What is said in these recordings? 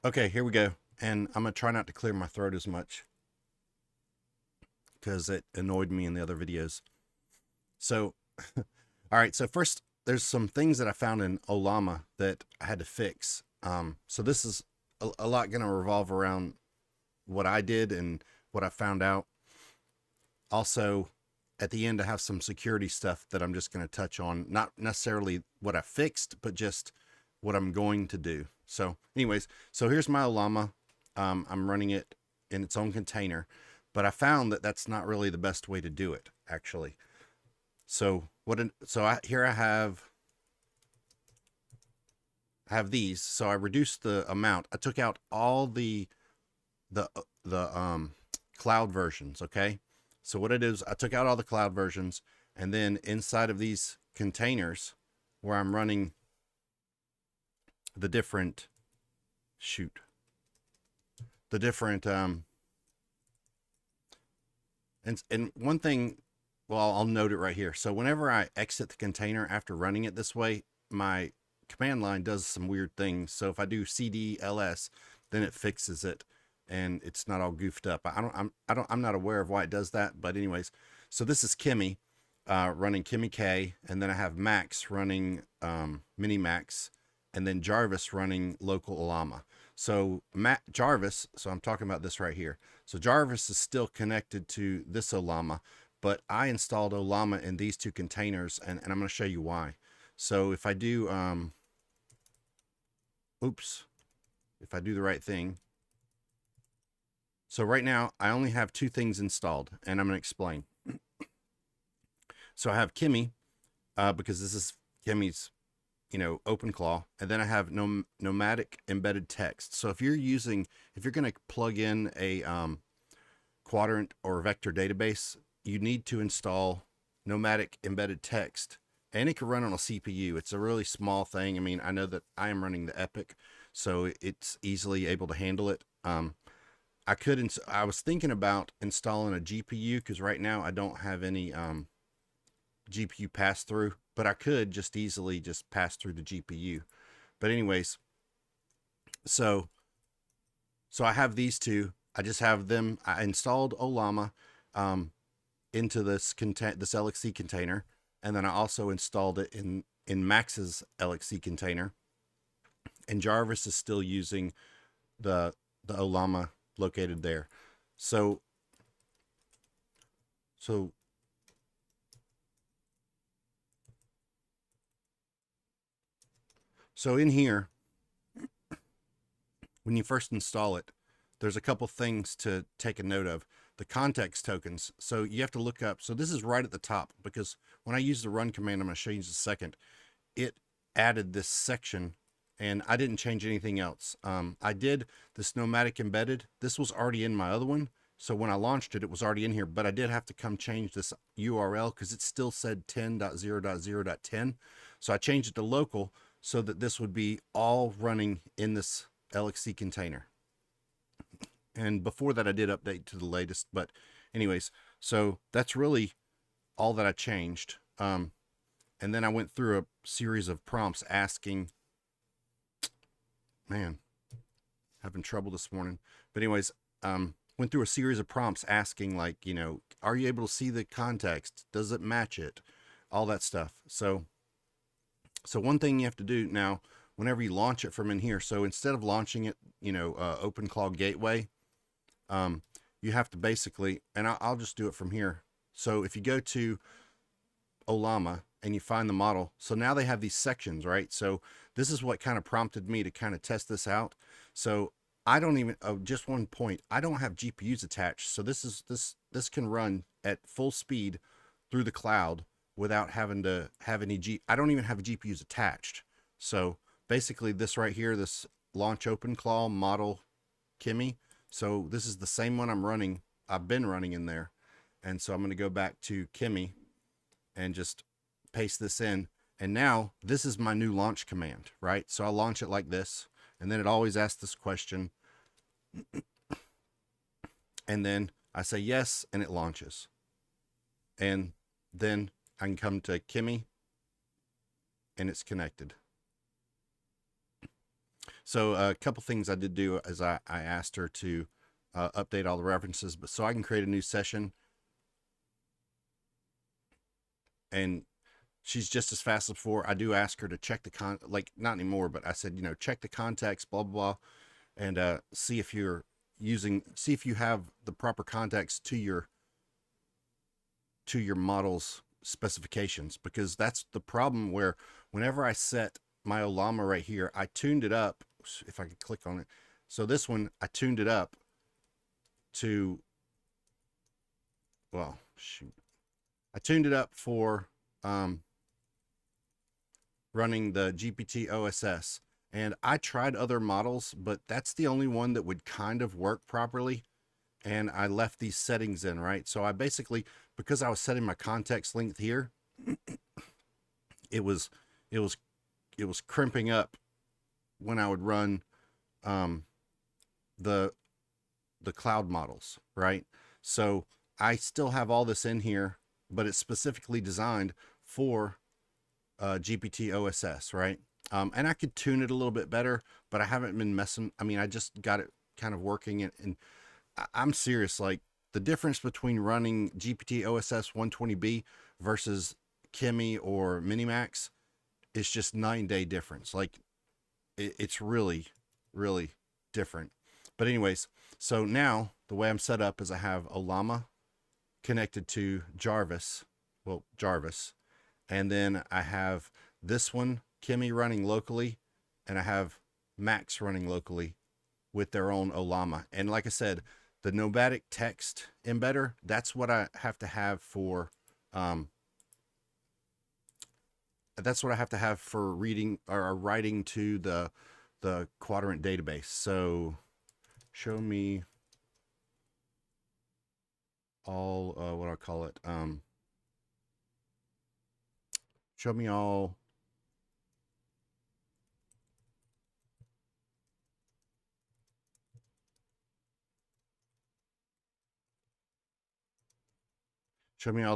Okay, here we go. And I'm going to try not to clear my throat as much because it annoyed me in the other videos. So, all right. So first, there's some things that I found in Ollama that I had to fix. So this is a lot going to revolve around what I did and what I found out. Also, at the end, I have some security stuff that I'm just going to touch on. Not necessarily what I fixed, but just what I'm going to do. So anyways, so here's my Ollama. I'm running it in its own container, but I found that that's not really the best way to do it, actually. So here I have these. So I reduced the amount. I took out all the cloud versions, okay? So what it is, I took out all the cloud versions, and then inside of these containers where I'm running the different shoot the different and one thing, well, I'll note it right here. So whenever I exit the container after running it this way, my command line does some weird things. So if I do cd ls, then it fixes it and it's not all goofed up. I'm not aware of why it does that, but anyways, so this is Kimmy running Kimmy K, and then I have Max running Minimax, and then Jarvis running local Ollama. So Jarvis, so I'm talking about this right here. So Jarvis is still connected to this Ollama, but I installed Ollama in these two containers, and I'm going to show you why. So if I do, if I do the right thing. So right now I only have two things installed, and I'm going to explain. So I have Kimmy, because this is Kimmy's, OpenClaw, and then I have nomadic embedded text. So if you're going to plug in a quadrant or vector database, you need to install nomadic embedded text, and it can run on a CPU. It's a really small thing. I mean, I know that I am running the Epic, so it's easily able to handle it. I was thinking about installing a GPU because right now I don't have any GPU pass through, but I could just easily just pass through the GPU. But anyways, so I have these two. I just have them. I installed Ollama into this LXC container, and then I also installed it in Max's LXC container. And Jarvis is still using the Ollama located there. So in here, when you first install it, there's a couple things to take a note of. The context tokens. So you have to look up. So this is right at the top, because when I use the run command, I'm going to show you in a second, it added this section, and I didn't change anything else. I did this nomadic embedded. This was already in my other one. So when I launched it, it was already in here, but I did have to come change this URL because it still said 10.0.0.10. So I changed it to local so that this would be all running in this LXC container. And before that, I did update to the latest. But anyways, so that's really all that I changed. And then I went through a series of prompts asking, man, having trouble this morning. But anyways, went through a series of prompts asking, like, are you able to see the context? Does it match it? All that stuff. So one thing you have to do now, whenever you launch it from in here, so instead of launching it, OpenClaw Gateway, you have to basically, and I'll just do it from here. So if you go to Ollama and you find the model, so now they have these sections, right? So this is what kind of prompted me to kind of test this out. So I don't even, just one point, I don't have GPUs attached. So this can run at full speed through the cloud without having to have any I don't even have GPUs attached. So basically this right here, this launch OpenClaw model Kimmy. So this is the same one I've been running in there. And so I'm going to go back to Kimmy and just paste this in. And now this is my new launch command, right? So I'll launch it like this. And then it always asks this question. And then I say yes, and it launches. And then I can come to Kimmy, and it's connected. So a couple things I did do is I asked her to update all the references, but so I can create a new session, and she's just as fast as before. I do ask her to check the like not anymore, but I said, you know, check the context, blah, blah, blah, and see if you're see if you have the proper context to your model's specifications, because that's the problem where whenever I set my Ollama right here, I tuned it up. If I could click on it. So this one, I tuned it up to, well, shoot. I tuned it up for running the GPT OSS. And I tried other models, but that's the only one that would kind of work properly. And I left these settings in, right? So I basically, because I was setting my context length here, it was crimping up when I would run the cloud models, right? So I still have all this in here, but it's specifically designed for GPT OSS, right? And I could tune it a little bit better, but I haven't been messing. I mean, I just got it kind of working, and I'm serious. Like, the difference between running GPT OSS 120B versus Kimi or Minimax is just night and day difference. Like, it's really, really different. But anyways, so now the way I'm set up is I have Ollama connected to Jarvis, and then I have this one, Kimi, running locally, and I have Max running locally with their own Ollama. And like I said, the nomadic text embedder, that's what I have to have for reading or writing to the quadrant database. So show me all what I call it, show me all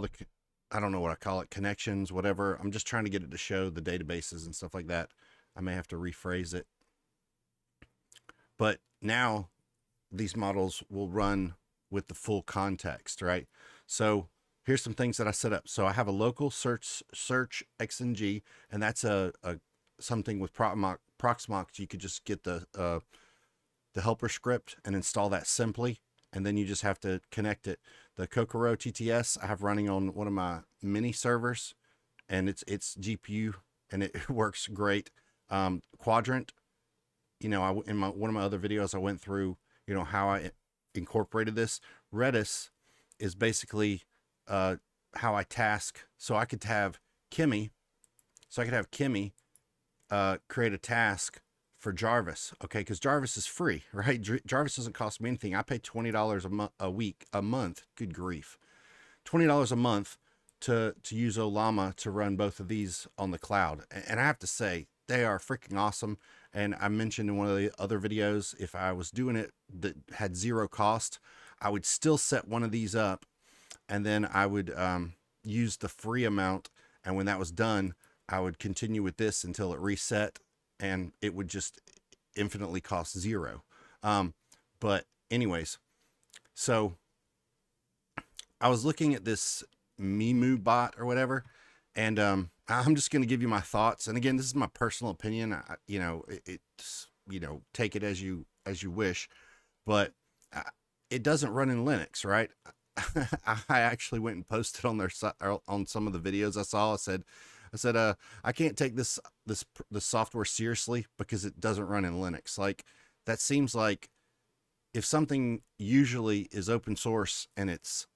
the, I don't know what I call it, connections, whatever. I'm just trying to get it to show the databases and stuff like that. I may have to rephrase it. But now these models will run with the full context, right? So here's some things that I set up. So I have a local search XNG, and that's a something with Proxmox. You could just get the helper script and install that simply, and then you just have to connect it. The Kokoro TTS I have running on one of my mini servers, and it's GPU, and it works great. Quadrant, you know, in one of my other videos, I went through, you know, how I incorporated this. Redis is basically how I task. So I could have Kimi, create a task for Jarvis, okay? Because Jarvis is free, right? Jarvis doesn't cost me anything. I pay $20 a month. Good grief, $20 a month to use Ollama to run both of these on the cloud. And I have to say, they are freaking awesome. And I mentioned in one of the other videos, if I was doing it that had zero cost, I would still set one of these up, and then I would use the free amount. And when that was done, I would continue with this until it reset, and it would just infinitely cost zero. But anyways, so I was looking at this Memu bot or whatever, and I'm just going to give you my thoughts. And again, this is my personal opinion. You know, it's, you know, take it as you wish, but it doesn't run in Linux, right? I actually went and posted on their on some of the videos I saw. I said, I can't take this software seriously because it doesn't run in Linux. Like, that seems like if something usually is open source and it's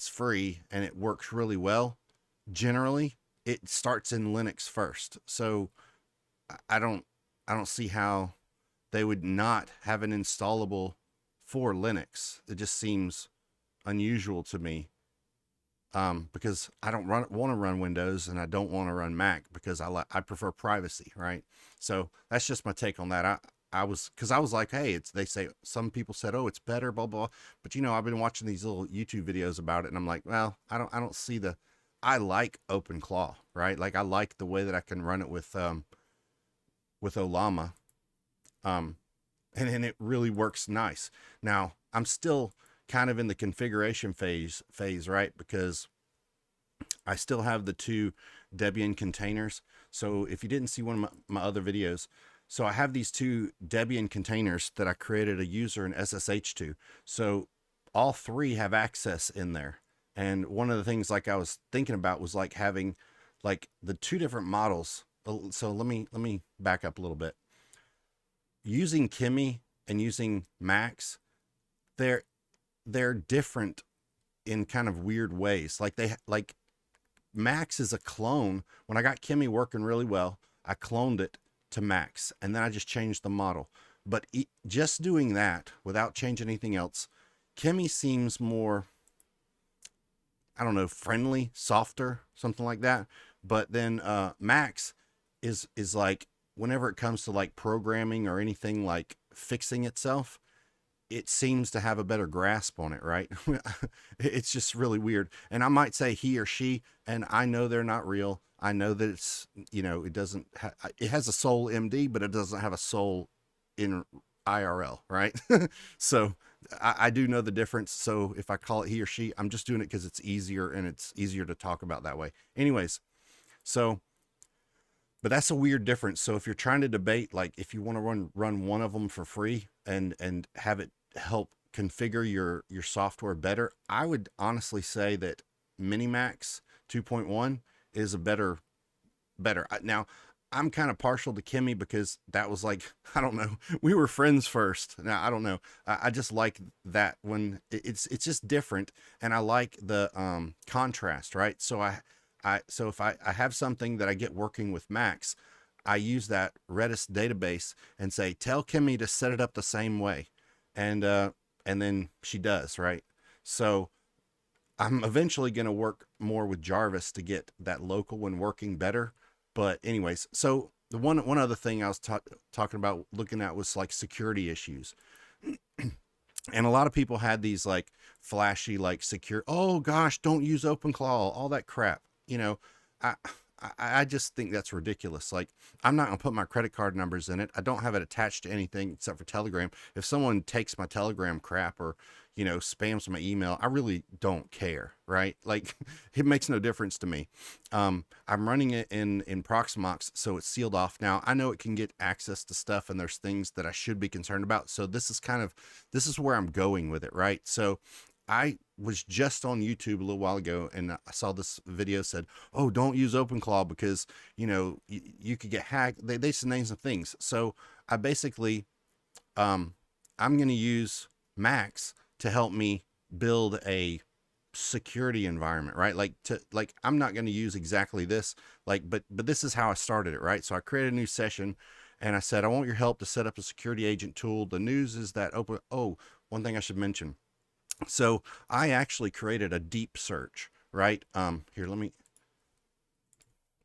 free and it works really well, generally it starts in Linux first. So I don't see how they would not have an installable for Linux. It just seems unusual to me. Because I don't want to run Windows, and I don't want to run Mac because I prefer privacy, right? So that's just my take on that. I was like, hey, they say, some people said, oh, it's better, blah, blah. But, you know, I've been watching these little YouTube videos about it, and I'm like, well, I don't see I like OpenClaw, right? Like, I like the way that I can run it with Ollama. And it really works nice. Now I'm still kind of in the configuration phase, right? Because I still have the two Debian containers. So if you didn't see one of my other videos, so I have these two Debian containers that I created a user and SSH to. So all three have access in there. And one of the things like I was thinking about was like having like the two different models. So let me back up a little bit. Using Kimmy and using Max, they're different in kind of weird ways. Like Max is a clone. When I got Kimmy working really well, I cloned it to Max, and then I just changed the model. But just doing that without changing anything else, Kimmy seems more, I don't know, friendly, softer, something like that. But then Max is like, whenever it comes to like programming or anything like fixing itself, it seems to have a better grasp on it, right? It's just really weird. And I might say he or she, and I know they're not real. I know that it's, you know, it doesn't, it has a soul MD, but it doesn't have a soul in IRL, right? So I do know the difference. So if I call it he or she, I'm just doing it because it's easier and it's easier to talk about that way. Anyways, so, but that's a weird difference. So if you're trying to debate, like if you want to run one of them for free and have it help configure your software better, I would honestly say that Minimax 2.1 is a better. Now, I'm kind of partial to Kimmy because that was like, I don't know, we were friends first. Now, I don't know. I just like that when it's just different, and I like the contrast, right? So so if I have something that I get working with Max, I use that Redis database and say, tell Kimmy to set it up the same way. And then she does, right? So I'm eventually going to work more with Jarvis to get that local one working better. But anyways, so the one other thing I was talking about looking at was like security issues. And a lot of people had these like flashy, like secure, oh gosh, don't use OpenClaw, all that crap. You know, I just think that's ridiculous. Like, I'm not gonna put my credit card numbers in it. I don't have it attached to anything except for Telegram. If someone takes my Telegram crap or, you know, spams my email, I really don't care, right? Like, it makes no difference to me. I'm running it in Proxmox, so it's sealed off. Now, I know it can get access to stuff, and there's things that I should be concerned about. So this is where I'm going with it, right? So I was just on YouTube a little while ago, and I saw this video said, oh, don't use OpenClaw because, you know, you could get hacked. They said names of things. So I basically, I'm going to use Max to help me build a security environment, right? Like I'm not going to use exactly this, like, but this is how I started it, right? So I created a new session and I said, I want your help to set up a security agent tool. The news is that one thing I should mention. So I actually created a deep search, right? Here, let me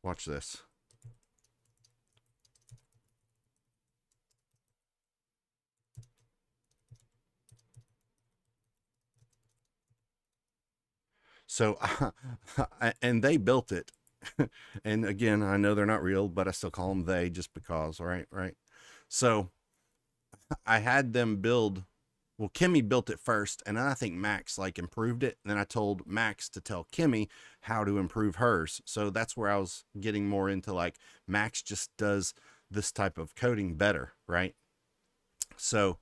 watch this. So, and they built it. And again, I know they're not real, but I still call them they just because, right? So I had them build, well, Kimmy built it first, and then I think Max like improved it. And then I told Max to tell Kimmy how to improve hers. So that's where I was getting more into like Max just does this type of coding better, right? So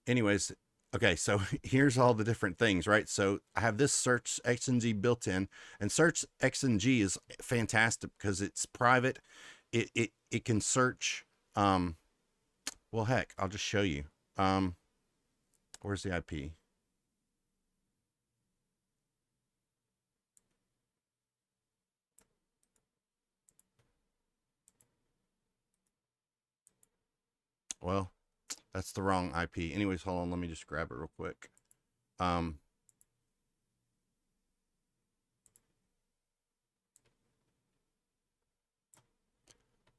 anyways, okay, so here's all the different things, right? So I have this search XNG built in, and search XNG is fantastic because it's private. It can search, well, heck, I'll just show you. Where's the IP? Well, that's the wrong IP. Anyways, hold on, let me just grab it real quick. All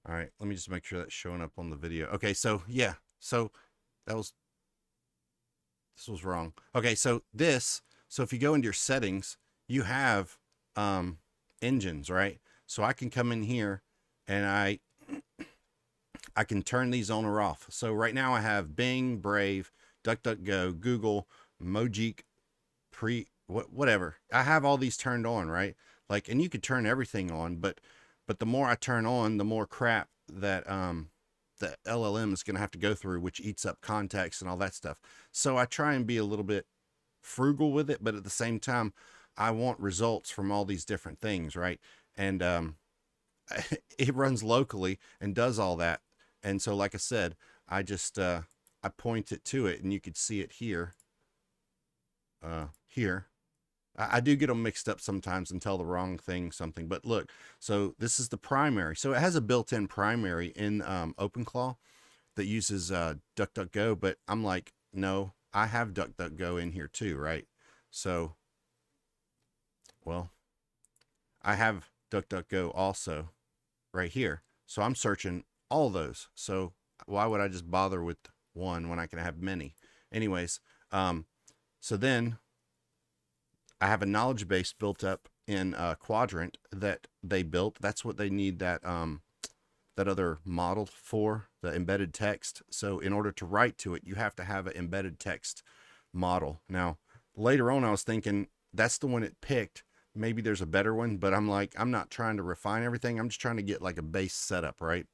right, let me just make sure that's showing up on the video. Okay, so yeah, so this was wrong. Okay, so if you go into your settings, you have engines, right? So I can come in here and I can turn these on or off. So right now I have Bing, Brave, DuckDuckGo, Google, Mojeek, whatever. I have all these turned on, right? Like, and you could turn everything on, but the more I turn on, the more crap that the LLM is going to have to go through, which eats up context and all that stuff. So I try and be a little bit frugal with it, but at the same time, I want results from all these different things, right? And it runs locally and does all that. And so, like I said, I just I point it to it, and you could see it here. Here, I do get them mixed up sometimes and tell the wrong thing something. But look, so this is the primary. So it has a built-in primary in OpenClaw that uses DuckDuckGo. But I'm like, no, I have DuckDuckGo in here too, right? So, well, I have DuckDuckGo also right here. So I'm searching all those. So why would I just bother with one when I can have many? Anyways, so then I have a knowledge base built up in Quadrant that they built. That's what they need that that other model for, the embedded text. So in order to write to it, you have to have an embedded text model. Now, later on, I was thinking that's the one it picked. Maybe there's a better one, but I'm like, I'm not trying to refine everything. I'm just trying to get like a base setup, right?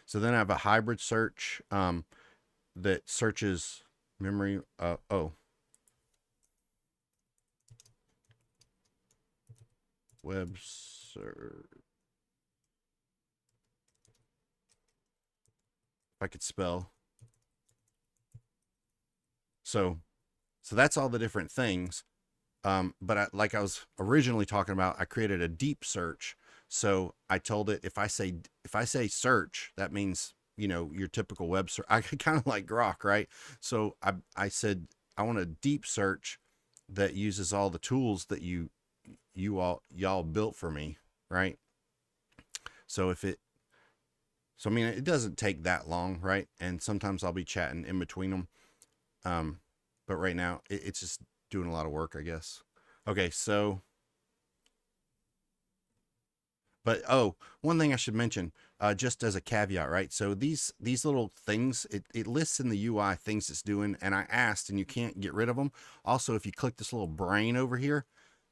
So then I have a hybrid search that searches memory. Web search. If I could spell. So that's all the different things. But like I was originally talking about, I created a deep search. So I told it if I say search, that means, you know, your typical web search. I kind of like Grok, right? So I said I want a deep search that uses all the tools that y'all built for me, right? So I mean, it doesn't take that long, right? And sometimes I'll be chatting in between them. But right now it's just doing a lot of work, I guess. Okay, so, but one thing I should mention, just as a caveat, right? So these little things, it lists in the UI things it's doing, and I asked, and you can't get rid of them. Also, if you click this little brain over here,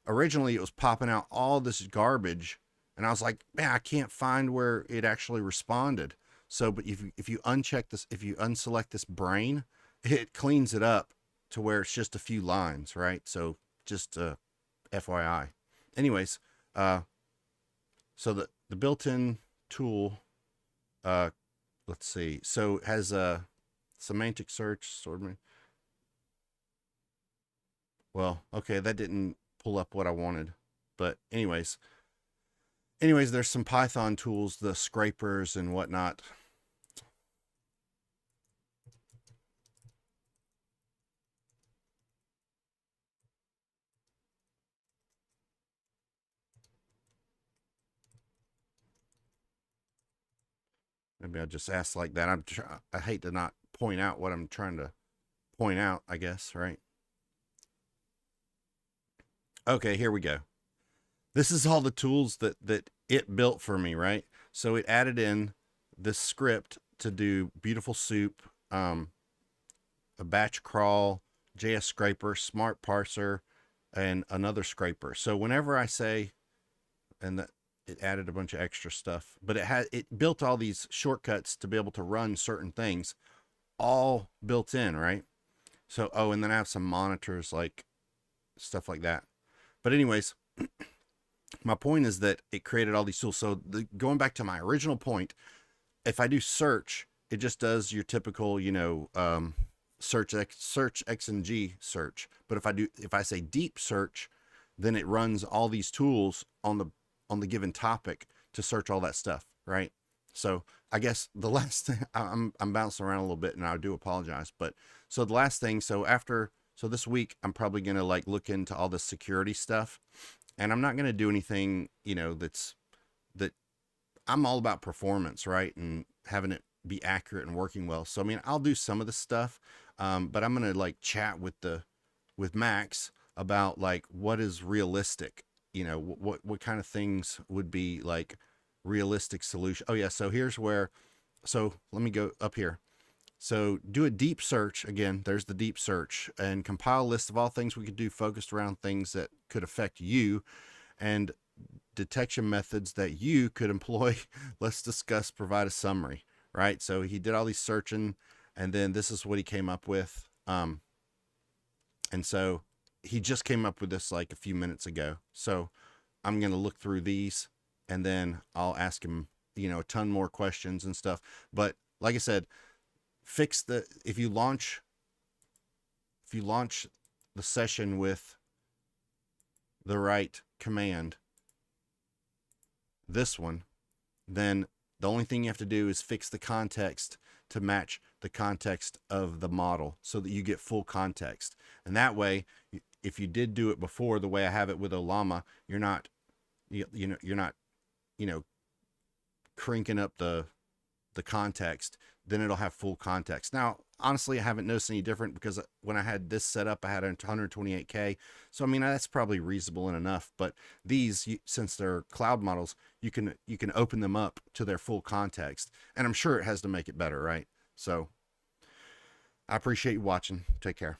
originally it was popping out all this garbage, and I was like, man, I can't find where it actually responded. So, but if you uncheck this, if you unselect this brain, it cleans it up to where it's just a few lines, right? So just FYI. Anyways, so the built-in tool, let's see. So it has a semantic search, swordman. Well, okay, that didn't pull up what I wanted. But anyways, there's some Python tools, the scrapers and whatnot. Maybe I'll just ask like that. I hate to not point out what I'm trying to point out, I guess, right? Okay, here we go. This is all the tools that it built for me, right? So it added in this script to do beautiful soup, a batch crawl, JS scraper, smart parser, and another scraper. So whenever I say, and that it added a bunch of extra stuff, but it built all these shortcuts to be able to run certain things, all built in, right? So, and then I have some monitors, like stuff like that. But anyways, my point is that it created all these tools. So going back to my original point, if I do search, it just does your typical, you know, search X and G search. But if I say deep search, then it runs all these tools on the given topic to search all that stuff, right? So I guess the last thing, I'm bouncing around a little bit, and I do apologize. But so the last thing, so this week, I'm probably going to like look into all the security stuff, and I'm not going to do anything, you know, that I'm all about performance, right? And having it be accurate and working well. So, I mean, I'll do some of the stuff, but I'm going to like chat with Max about like what is realistic, you know, what kind of things would be like realistic solution. Oh yeah. So here's where So let me go up here. So do a deep search. Again, there's the deep search, and compile a list of all things we could do focused around things that could affect you and detection methods that you could employ. Let's discuss, provide a summary, right? So he did all these searching, and then this is what he came up with. And so he just came up with this like a few minutes ago. So I'm going to look through these, and then I'll ask him, a ton more questions and stuff. But like I said, if you launch the session with the right command, this one, then the only thing you have to do is fix the context to match the context of the model so that you get full context. And that way, if you did do it before the way I have it with Ollama, you're not cranking up the context, then it'll have full context. Now, honestly, I haven't noticed any different because when I had this set up, I had 128K. So, I mean, that's probably reasonable and enough. But these, since they're cloud models, you can open them up to their full context. And I'm sure it has to make it better, right? So, I appreciate you watching. Take care.